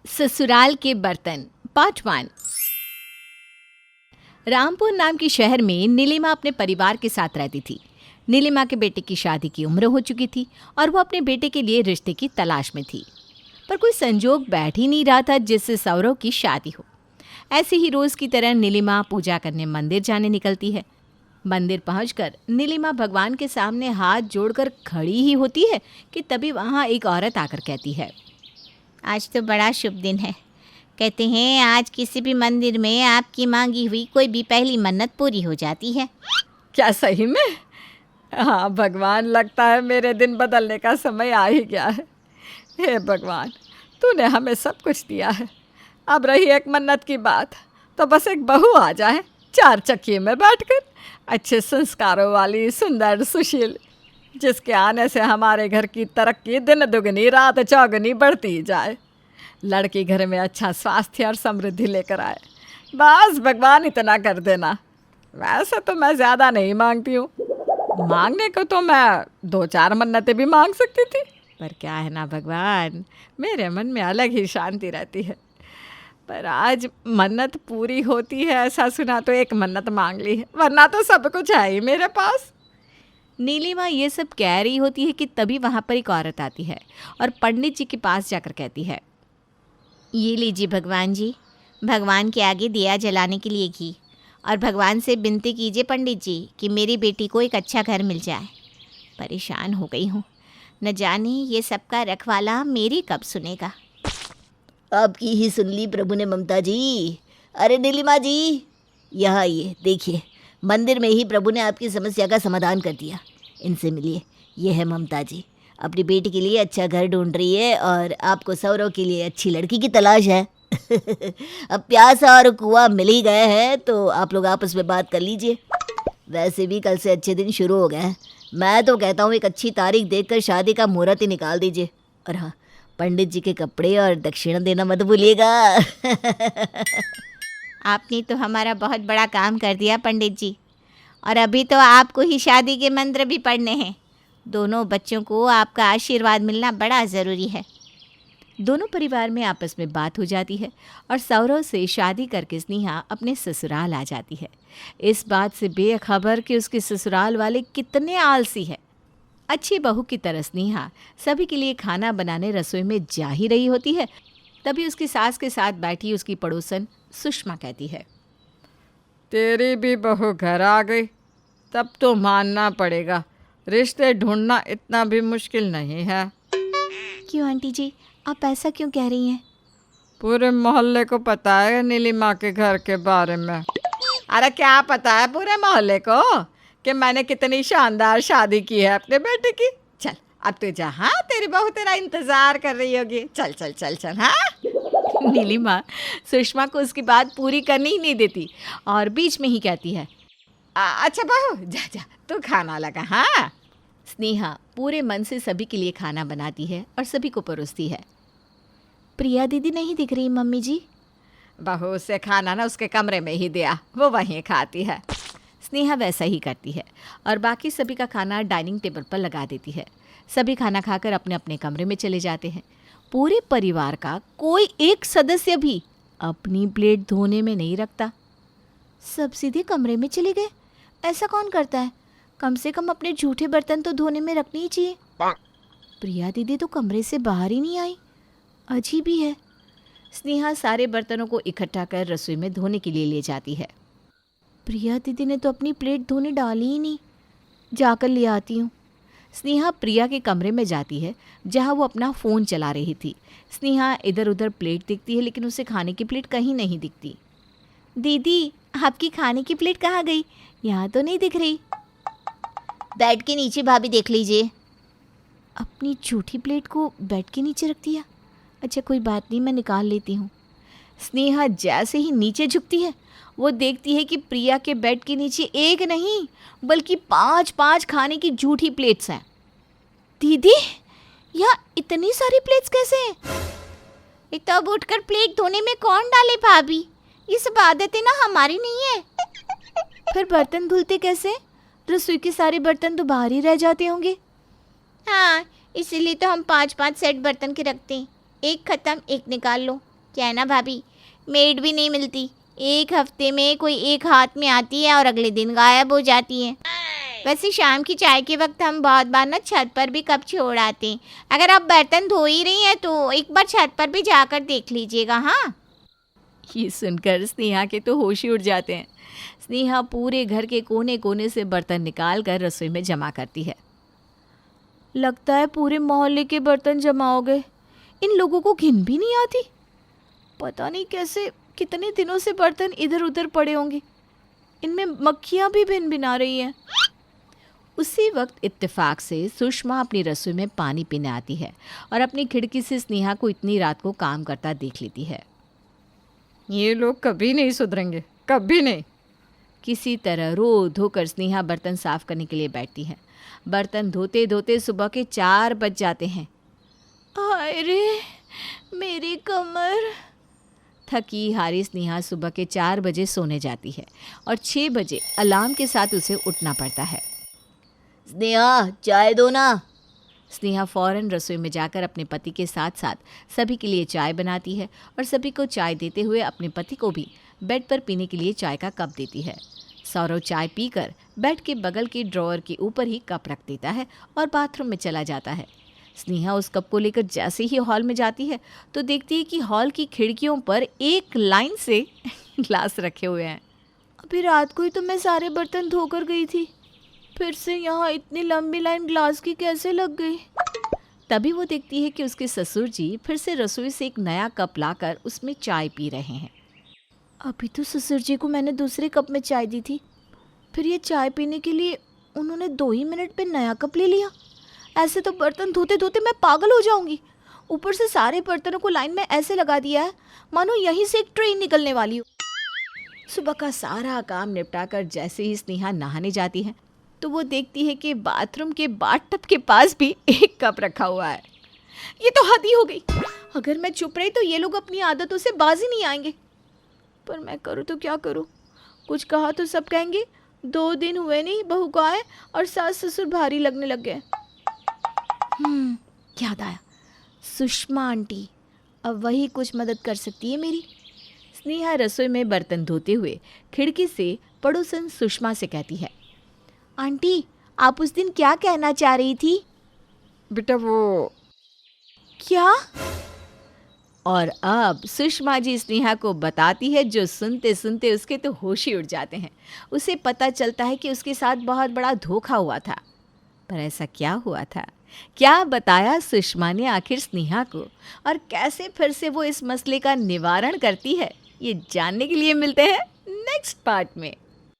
ससुराल के बर्तन पार्ट 1। रामपुर नाम के शहर में नीलिमा अपने परिवार के साथ रहती थी। नीलिमा के बेटे की शादी की उम्र हो चुकी थी और वो अपने बेटे के लिए रिश्ते की तलाश में थी, पर कोई संजोग बैठ ही नहीं रहा था जिससे सौरव की शादी हो। ऐसे ही रोज़ की तरह नीलिमा पूजा करने मंदिर जाने निकलती है। मंदिर पहुंचकर नीलिमा भगवान के सामने हाथ जोड़कर खड़ी ही होती है कि तभी वहाँ एक औरत आकर कहती है, आज तो बड़ा शुभ दिन है। कहते हैं आज किसी भी मंदिर में आपकी मांगी हुई कोई भी पहली मन्नत पूरी हो जाती है। क्या सही में? हाँ भगवान, लगता है मेरे दिन बदलने का समय आ ही गया है। हे भगवान, तूने हमें सब कुछ दिया है। अब रही एक मन्नत की बात, तो बस एक बहू आ जाए 4 चक्की में बैठकर, अच्छे संस्कारों वाली, सुंदर, सुशील, जिसके आने से हमारे घर की तरक्की दिन दुगनी रात चौगुनी बढ़ती जाए। लड़की घर में अच्छा स्वास्थ्य और समृद्धि लेकर आए। बस भगवान इतना कर देना। वैसे तो मैं ज़्यादा नहीं मांगती हूँ, मांगने को तो मैं 2-4 मन्नतें भी मांग सकती थी, पर क्या है ना भगवान, मेरे मन में अलग ही शांति रहती है। पर आज मन्नत पूरी होती है ऐसा सुना तो एक मन्नत मांग ली है, वरना तो सब कुछ है ही मेरे पास। नीलिमा ये सब कह रही होती है कि तभी वहाँ पर एक औरत आती है और पंडित जी के पास जाकर कहती है, ये लीजिए भगवान जी, भगवान के आगे दिया जलाने के लिए घी, और भगवान से विनती कीजिए पंडित जी कि मेरी बेटी को एक अच्छा घर मिल जाए। परेशान हो गई हूँ, न जाने ये सबका रखवाला मेरी कब सुनेगा। आपकी ही सुन ली प्रभु ने ममता जी। अरे नीलिमा जी, यहाँ आइए, देखिए मंदिर में ही प्रभु ने आपकी समस्या का समाधान कर दिया। इनसे मिलिए, ये है ममता जी, अपनी बेटी के लिए अच्छा घर ढूंढ रही है और आपको सौरव के लिए अच्छी लड़की की तलाश है। अब प्यासा और कुआं मिल ही गए हैं तो आप लोग आपस में बात कर लीजिए। वैसे भी कल से अच्छे दिन शुरू हो गए हैं। मैं तो कहता हूँ एक अच्छी तारीख देखकर शादी का मुहूर्त ही निकाल दीजिए। और हाँ, पंडित जी के कपड़े और दक्षिणा देना मत भूलिएगा। आपने तो हमारा बहुत बड़ा काम कर दिया पंडित जी, और अभी तो आपको ही शादी के मंत्र भी पढ़ने हैं। दोनों बच्चों को आपका आशीर्वाद मिलना बड़ा ज़रूरी है। दोनों परिवार में आपस में बात हो जाती है और सौरव से शादी करके स्नेहा अपने ससुराल आ जाती है, इस बात से बेखबर कि उसके ससुराल वाले कितने आलसी है। अच्छी बहू की तरह स्नेहा सभी के लिए खाना बनाने रसोई में जा ही रही होती है, तभी उसकी सास के साथ बैठी उसकी पड़ोसन सुषमा कहती है, तेरी भी बहू घर आ गई, तब तो मानना पड़ेगा, रिश्ते ढूंढना इतना भी मुश्किल नहीं है। क्यों आंटी जी, आप ऐसा क्यों कह रही हैं? पूरे मोहल्ले को पता है नीलिमा के घर के बारे में। अरे क्या पता है पूरे मोहल्ले को कि मैंने कितनी शानदार शादी की है अपने बेटे की। चल अब तू जा, हाँ तेरी बहू तेरा इंतजार कर रही होगी, चल चल चल चल। हाँ नीलिमा सुषमा को उसकी बात पूरी करनी ही नहीं देती और बीच में ही कहती है, अच्छा बहू जा जा तू खाना लगा। हाँ, स्नेहा पूरे मन से सभी के लिए खाना बनाती है और सभी को परोसती है। प्रिया दीदी नहीं दिख रही मम्मी जी। बहू से खाना ना उसके कमरे में ही दिया, वो वहीं खाती है। स्नेहा वैसा ही करती है और बाकी सभी का खाना डाइनिंग टेबल पर लगा देती है। सभी खाना खाकर अपने अपने कमरे में चले जाते हैं। पूरे परिवार का कोई एक सदस्य भी अपनी प्लेट धोने में नहीं रखता। सब सीधे कमरे में चले गए। ऐसा कौन करता है? कम से कम अपने झूठे बर्तन तो धोने में रखने ही चाहिए। प्रिया दीदी तो कमरे से बाहर ही नहीं आई, अजीब ही है। स्नेहा सारे बर्तनों को इकट्ठा कर रसोई में धोने के लिए ले जाती है। प्रिया दीदी ने तो अपनी प्लेट धोने डाली ही नहीं, जाकर ले आती हूँ। स्नेहा प्रिया के कमरे में जाती है जहाँ वो अपना फ़ोन चला रही थी। स्नेहा इधर उधर प्लेट दिखती है लेकिन उसे खाने की प्लेट कहीं नहीं दिखती। दीदी, आपकी खाने की प्लेट कहाँ गई? यहाँ तो नहीं दिख रही। बेड के नीचे भाभी देख लीजिए। अपनी झूठी प्लेट को बेड के नीचे रख दिया। अच्छा कोई बात नहीं, मैं निकाल लेती हूँ। स्नेहा जैसे ही नीचे झुकती है वो देखती है कि प्रिया के बेड के नीचे एक नहीं बल्कि 5-5 खाने की झूठी प्लेट्स हैं। दीदी, यहाँ इतनी सारी प्लेट्स कैसे हैं? एक तो अब उठकर प्लेट धोने में कौन डाले भाभी? ये सब आदतें ना हमारी नहीं है। फिर बर्तन धुलते कैसे? रसोई के सारे बर्तन तो बाहर ही रह जाते होंगे। हाँ, इसीलिए तो हम 5-5 सेट बर्तन के रखते हैं। एक ख़त्म, एक निकाल लो, क्या है ना भाभी, मेड भी नहीं मिलती। एक हफ्ते में कोई एक हाथ में आती है और अगले दिन गायब हो जाती है। वैसे शाम की चाय के वक्त हम बहुत बार ना छत पर भी कप छोड़ आते हैं। अगर आप बर्तन धो ही रही हैं तो एक बार छत पर भी जाकर देख लीजिएगा। हाँ, ये सुनकर स्नेहा के तो होश ही उड़ जाते हैं। स्नेहा पूरे घर के कोने कोने से बर्तन निकाल कर रसोई में जमा करती है। लगता है पूरे मोहल्ले के बर्तन जमा हो गए। इन लोगों को घिन भी नहीं आती। पता नहीं कैसे कितने दिनों से बर्तन इधर उधर पड़े होंगे। इनमें मक्खियाँ भी भिन भिना रही हैं। उसी वक्त इत्तेफाक से सुषमा अपनी रसोई में पानी पीने आती है और अपनी खिड़की से स्नेहा को इतनी रात को काम करता देख लेती है। ये लोग कभी नहीं सुधरेंगे, कभी नहीं। किसी तरह रो धोकर स्नेहा बर्तन साफ करने के लिए बैठती है। बर्तन धोते धोते सुबह के 4 बज जाते हैं। हाय रे मेरी कमर। थकी हारी स्नेहा सुबह के 4 बजे सोने जाती है और 6 बजे अलार्म के साथ उसे उठना पड़ता है। स्नेहा चाय दो ना। स्नेहा फौरन रसोई में जाकर अपने पति के साथ साथ सभी के लिए चाय बनाती है और सभी को चाय देते हुए अपने पति को भी बेड पर पीने के लिए चाय का कप देती है। सौरव चाय पीकर बेड के बगल के ड्रॉअर के ऊपर ही कप रख देता है और बाथरूम में चला जाता है। स्नेहा उस कप को लेकर जैसे ही हॉल में जाती है तो देखती है कि हॉल की खिड़कियों पर एक लाइन से ग्लास रखे हुए हैं। अभी रात को ही तो मैं सारे बर्तन धोकर गई थी, फिर से यहाँ इतनी लंबी लाइन ग्लास की कैसे लग गई। तभी वो देखती है कि उसके ससुर जी फिर से रसोई से एक नया कप लाकर उसमें चाय पी रहे हैं। अभी तो ससुर जी को मैंने दूसरे कप में चाय दी थी, फिर ये चाय पीने के लिए उन्होंने 2 ही मिनट में नया कप ले लिया। ऐसे तो बर्तन धोते धोते मैं पागल हो जाऊंगी। ऊपर से सारे बर्तनों को लाइन में ऐसे लगा दिया है मानो यहीं से एक ट्रेन निकलने वाली हो। सुबह का सारा काम निपटाकर जैसे ही स्नेहा नहाने जाती है तो वो देखती है कि बाथरूम के बाथटब के पास भी एक कप रखा हुआ है। ये तो हद ही हो गई। अगर मैं चुप रही तो ये लोग अपनी आदतों से बाज ही नहीं आएंगे। पर मैं करूँ तो क्या करूँ? कुछ कहा तो सब कहेंगे 2 दिन हुए नहीं बहू को आए और सास ससुर भारी लगने लग गए। याद आया, सुषमा आंटी अब वही कुछ मदद कर सकती है मेरी। स्नेहा रसोई में बर्तन धोते हुए खिड़की से पड़ोसन सुषमा से कहती है, आंटी आप उस दिन क्या कहना चाह रही थी? बेटा वो क्या? और अब सुषमा जी स्नेहा को बताती है जो सुनते सुनते उसके तो होश ही उड़ जाते हैं। उसे पता चलता है कि उसके साथ बहुत बड़ा धोखा हुआ था। पर ऐसा क्या हुआ था? क्या बताया सुषमा ने आखिर स्नेहा को, और कैसे फिर से वो इस मसले का निवारण करती है? ये जानने के लिए मिलते हैं नेक्स्ट पार्ट में।